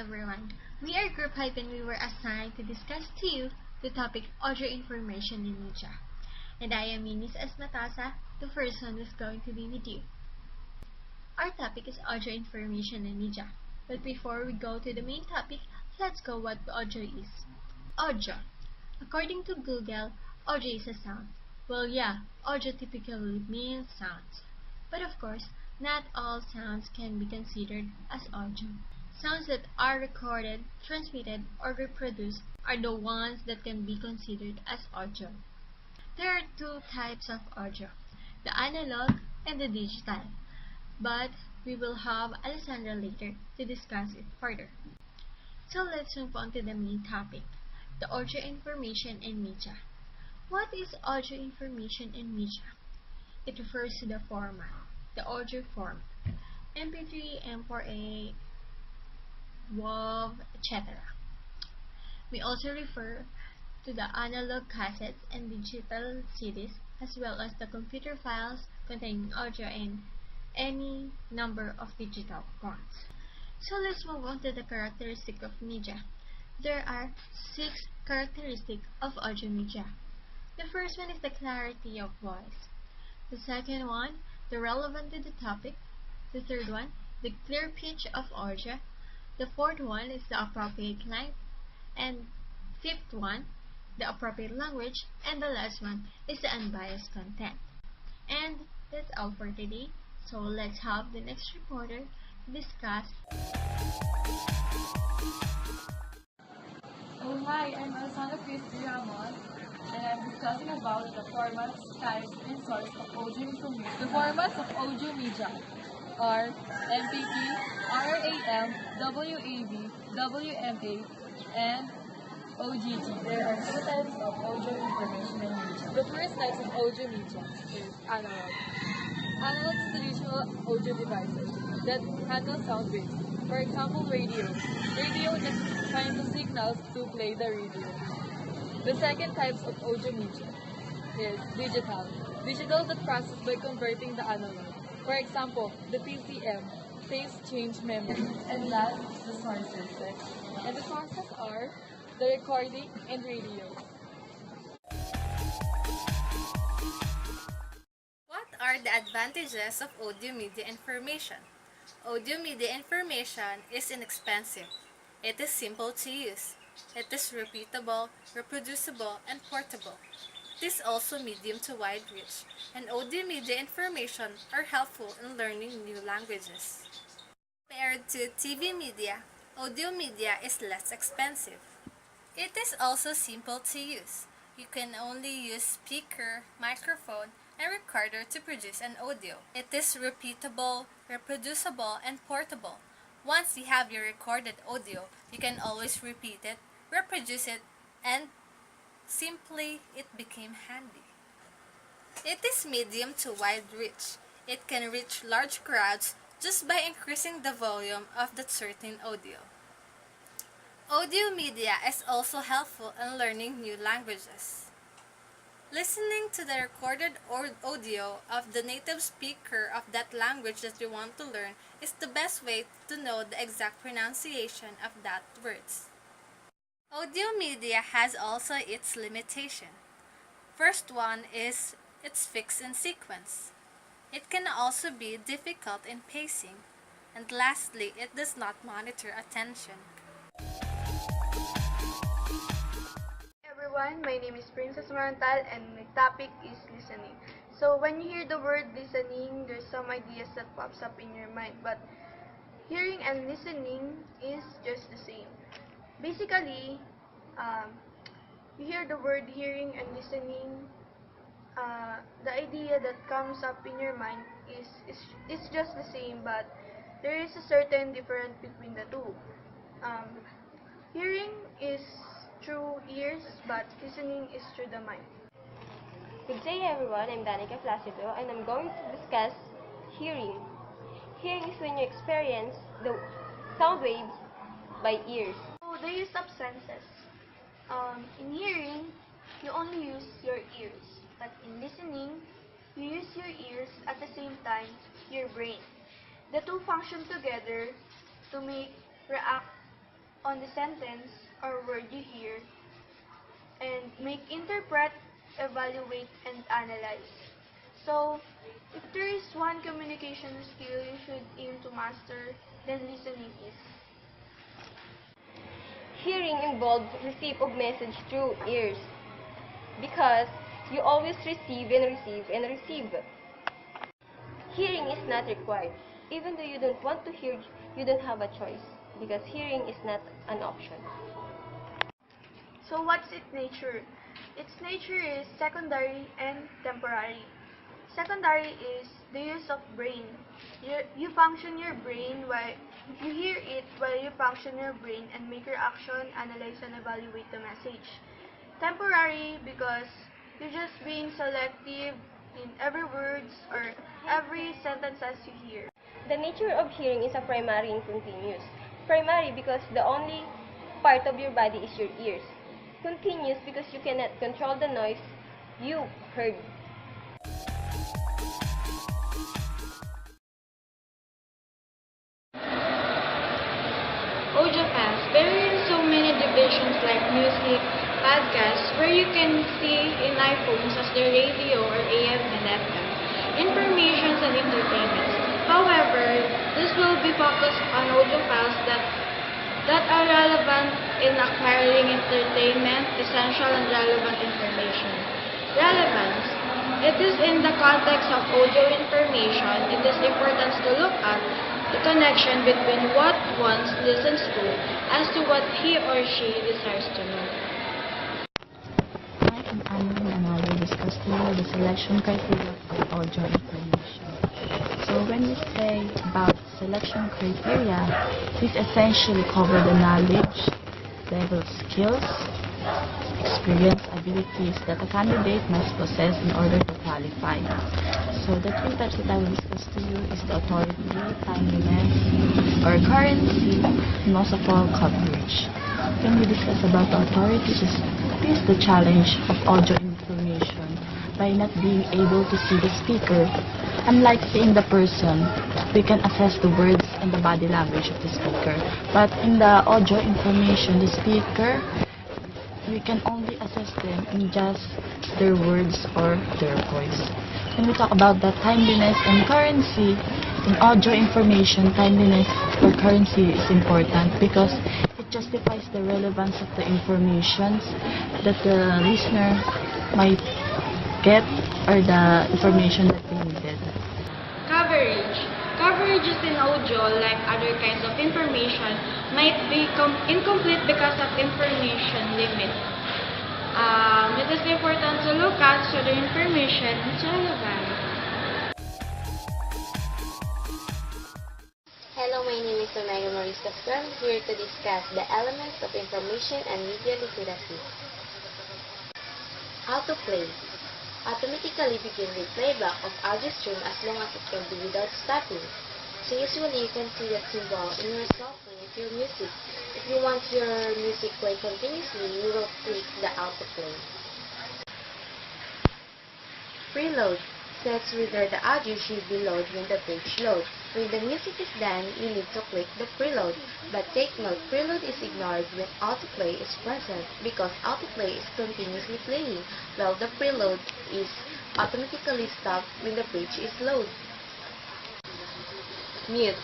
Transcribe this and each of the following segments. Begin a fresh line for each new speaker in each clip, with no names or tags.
everyone. We are Group Hype and we were assigned to discuss to you the topic audio information in media. And I am Miss Esmatasa, the first one who's going to be with you. Our topic is audio information in media. But before we go to the main topic, let's go what audio is. Audio. According to Google, audio is a sound. Well, yeah, audio typically means sounds. But of course, not all sounds can be considered as audio. Sounds that are recorded, transmitted, or reproduced are the ones that can be considered as audio. There are two types of audio, the analog and the digital. But we will have Alessandra later to discuss it further. So let's move on to the main topic, the audio information in media. What is audio information in media? It refers to the format, the audio form, MP3, M4A, WAV, etc. We also refer to the analog cassettes and digital CDs, as well as the computer files containing audio and any number of digital fonts. So let's move on to the characteristics of media. There are 6 characteristics of audio media. The first one is the clarity of voice. The second one, the relevant to the topic. The third one, the clear pitch of audio. The fourth one is the appropriate length. And fifth one, the appropriate language. And the last one is the unbiased content. And that's all for today. So let's have the next reporter discuss.
Oh hi, I'm Alessandra Christy Ramon, and I'm discussing about the formats, types, and source of audio information. The formats of audio media are MP3, RAM, WAV, WMA, and OGG. There are 2 types of audio information in media. The first type of audio media is analog. Analog is traditional audio devices that handle sound waves. For example, radio. Radio that finds the signals to play the radio. The second type of audio media is digital. Digital that processed by converting the analog. For example, the PCM, phase change memory. And last, the sources. And the sources are the recording and radio.
What are the advantages of audio media information? Audio media information is inexpensive. It is simple to use. It is repeatable, reproducible, and portable. It is also medium to wide reach, and audio media information are helpful in learning new languages. Compared to TV media, audio media is less expensive. It is also simple to use. You can only use speaker, microphone, and recorder to produce an audio. It is repeatable, reproducible, and portable. Once you have your recorded audio, you can always repeat it, reproduce it, and simply it became handy. It is medium to wide reach. It can reach large crowds just by increasing the volume of that certain audio. Audio media is also helpful in learning new languages. Listening to the recorded audio of the native speaker of that language that you want to learn is the best way to know the exact pronunciation of that words. Audio media has also its limitation. First one is it's fixed in sequence. It can also be difficult in pacing. And lastly, it does not monitor attention.
Everyone, my name is Princess Marantal and my topic is listening. So when you hear the word listening, there's some ideas that pops up in your mind, but hearing and listening is just the same. Basically, you hear the word hearing and listening, the idea that comes up in your mind is just the same, but there is a certain difference between the two. Hearing is through ears, but listening is through the mind.
Good day everyone, I'm Danica Placido and I'm going to discuss hearing. Hearing is when you experience the sound waves by ears.
So the use of senses. In hearing, you only use your ears, but in listening, you use your ears at the same time your brain. The two function together to make react on the sentence or word you hear and interpret, evaluate, and analyze. So, if there is one communication skill you should aim to master, then listening is.
Hearing involves receipt of message through ears because you always receive and receive and receive. Hearing is not required. Even though you don't want to hear, you don't have a choice because hearing is not an option.
So what's its nature? Its nature is secondary and temporary. Secondary is the use of brain. You function your brain while you hear it while you function your brain and make your action, analyze, and evaluate the message. Temporary because you're just being selective in every words or every sentences you hear.
The nature of hearing is a primary and continuous. Primary because the only part of your body is your ears. Continuous because you cannot control the noise you heard.
Audiophiles vary in so many divisions like music, podcasts, where you can see in iPhones as their radio or AM and FM, informations and entertainment. However, this will be focused on audiophiles that are relevant in acquiring entertainment, essential and relevant information. Relevance. It is in the context of audio information, it is important to look at the connection between what one listens to as to what he or she desires to know.
I am Annalyn and I will discuss today the selection criteria for audio information. So when we say about selection criteria, this essentially covers the knowledge, level of skills, experience, abilities that a candidate must possess in order to qualify. So the three types that I will discuss to you is the authority, timeliness, or currency, and most of all, coverage. When we discuss about the authority, this is the challenge of audio information by not being able to see the speaker. Unlike seeing the person, we can assess the words and the body language of the speaker. But in the audio information, the speaker, we can only assess them in just their words or their voice. When we talk about the timeliness and currency, in audio information, timeliness or currency is important because it justifies the relevance of the information that the listener might get or the information that they needed.
Coverage. Coverages in audio, like other kinds of information, might be incomplete because of information limit. It is important to look at so the information is relevant.
Hello, my name is Omega Maurice Castan, here to discuss the elements of information and media literacy. Autoplay. Automatically begin the playback of audio stream as long as it can be without stopping. So usually you can see that symbol in your cell phone with your music. If you want your music play continuously, you will click the autoplay. Preload sets whether the audio should be loaded when the page loads. When the music is done, you need to click the preload. But take note, preload is ignored when autoplay is present because autoplay is continuously playing, while the preload is automatically stopped when the page is loaded. Mute.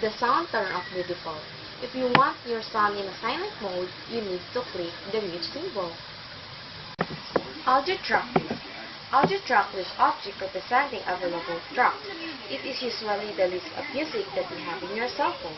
The sound turn off the default. If you want your sound in a silent mode, you need to click the mute symbol. Audio track list. Audio track list object representing available tracks. It is usually the list of music that you have in your cell phone.